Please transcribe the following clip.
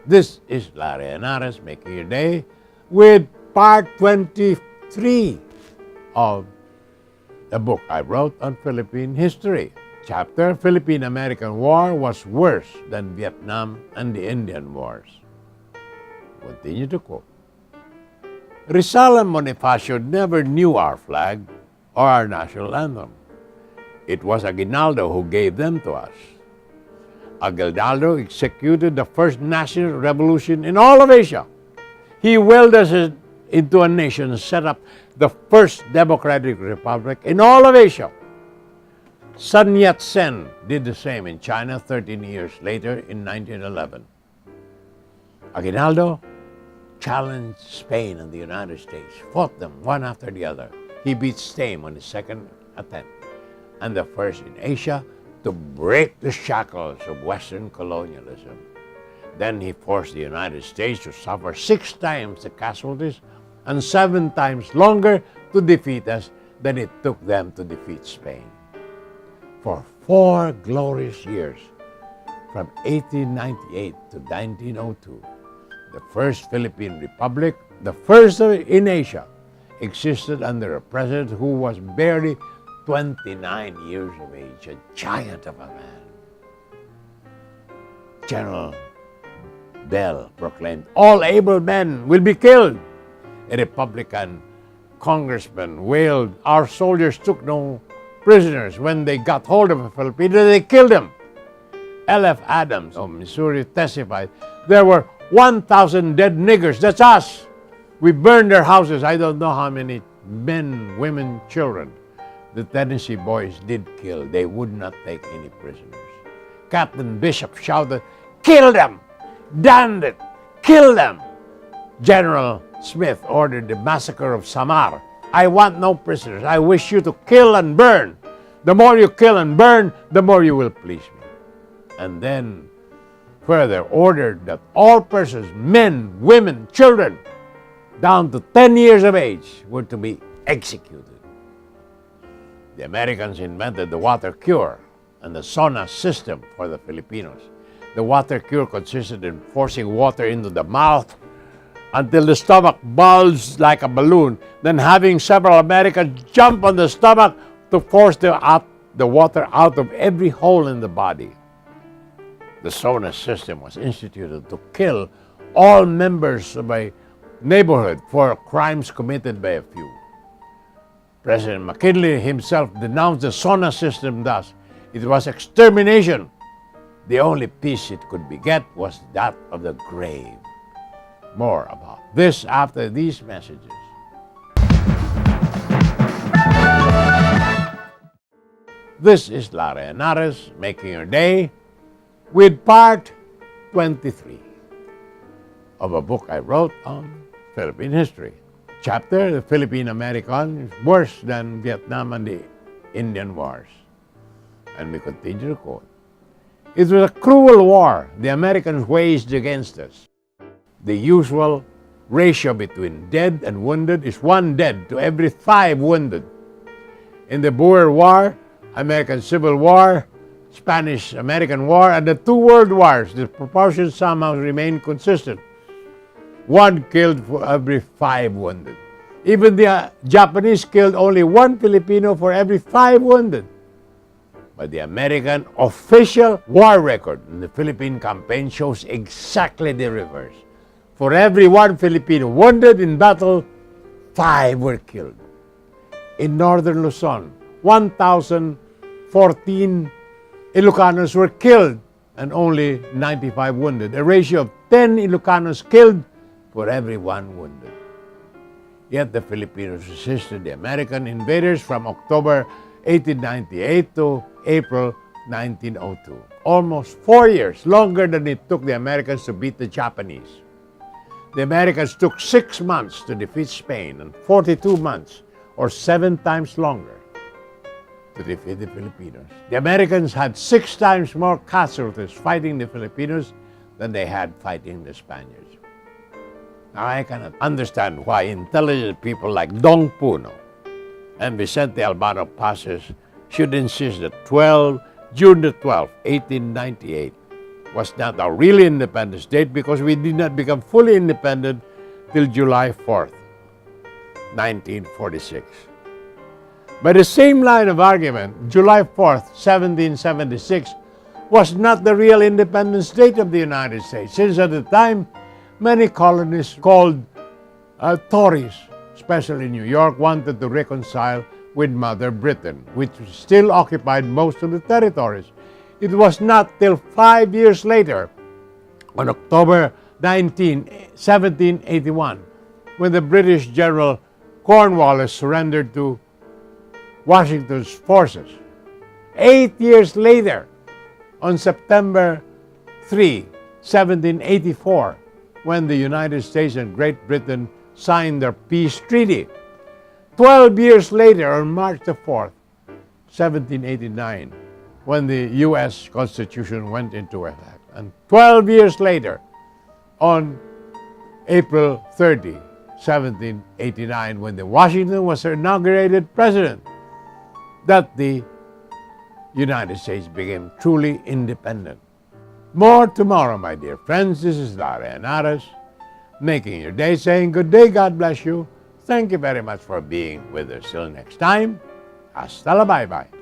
This is Larry Henares making your day with part 23 of the book I wrote on Philippine history. Chapter, Philippine-American War was worse than Vietnam and the Indian Wars. Continue to quote. Rizal and Bonifacio never knew our flag or our national anthem. It was Aguinaldo who gave them to us. Aguinaldo executed the first national revolution in all of Asia. He willed us into a nation and set up the first democratic republic in all of Asia. Sun Yat-sen did the same in China 13 years later in 1911. Aguinaldo challenged Spain and the United States, fought them one after the other. He beat Spain on his second attempt, and the first in Asia to break the shackles of Western colonialism. Then he forced the United States to suffer 6 times the casualties and 7 times longer to defeat us than it took them to defeat Spain. For 4 glorious years, from 1898 to 1902, the first Philippine Republic, the first in Asia, existed under a president who was barely 29 years of age, a giant of a man. General Bell proclaimed, "All able men will be killed." A Republican congressman wailed, "Our soldiers took no prisoners. When they got hold of a Filipino, they killed him." L.F. Adams of Missouri testified, "There were 1,000 dead niggers. That's us. We burned their houses." I don't know how many men, women, children the Tennessee boys did kill. They would not take any prisoners. Captain Bishop shouted, "Kill them! Damn it! Kill them!" General Smith ordered the massacre of Samar. "I want no prisoners. I wish you to kill and burn. The more you kill and burn, the more you will please me." And then further ordered that all persons, men, women, children, down to 10 years of age, were to be executed. The Americans invented the water cure and the sauna system for the Filipinos. The water cure consisted in forcing water into the mouth until the stomach bulged like a balloon, then having several Americans jump on the stomach to force the water out of every hole in the body. The sauna system was instituted to kill all members of a neighborhood for crimes committed by a few. President McKinley himself denounced the sauna system thus. It was extermination. The only peace it could beget was that of the grave. More about this after these messages. This is Larry Henares making your day with part 23 of a book I wrote on Philippine history. Chapter, the Philippine-American is worse than Vietnam and the Indian Wars. And we continue to quote. It was a cruel war the Americans waged against us. The usual ratio between dead and wounded is 1 dead to every 5 wounded. In the Boer War, American Civil War, Spanish-American War, and the 2 World Wars, the proportions somehow remain consistent. 1 killed for every 5 wounded. Even the Japanese killed only 1 Filipino for every 5 wounded. But the American official war record in the Philippine campaign shows exactly the reverse. For every 1 Filipino wounded in battle, 5 were killed. In northern Luzon, 1,014 Ilocanos were killed and only 95 wounded, a ratio of 10 Ilocanos killed for every 1 wounded. Yet the Filipinos resisted the American invaders from October 1898 to April 1902. Almost 4 years, longer than it took the Americans to beat the Japanese. The Americans took 6 months to defeat Spain and 42 months, or 7 times longer, to defeat the Filipinos. The Americans had 6 times more casualties fighting the Filipinos than they had fighting the Spaniards. Now, I cannot understand why intelligent people like Dong Puno and Vicente Albano Pases should insist that June the 12th, 1898, was not a really independent state because we did not become fully independent till July 4th, 1946. By the same line of argument, July 4th, 1776 was not the real independent state of the United States, since at the time, many colonists called Tories, especially New York, wanted to reconcile with Mother Britain, which still occupied most of the territories. It was not till 5 years later, on October 19, 1781, when the British General Cornwallis surrendered to Washington's forces. 8 years later, on September 3, 1784, when the United States and Great Britain signed their peace treaty. 12 years later, on March the 4th, 1789, when the U.S. Constitution went into effect. And 12 years later, on April 30, 1789, when Washington was inaugurated president, that the United States became truly independent. More tomorrow, my dear friends. This is Larry Henares, making your day, saying good day, God bless you. Thank you very much for being with us. Till next time, hasta la bye-bye.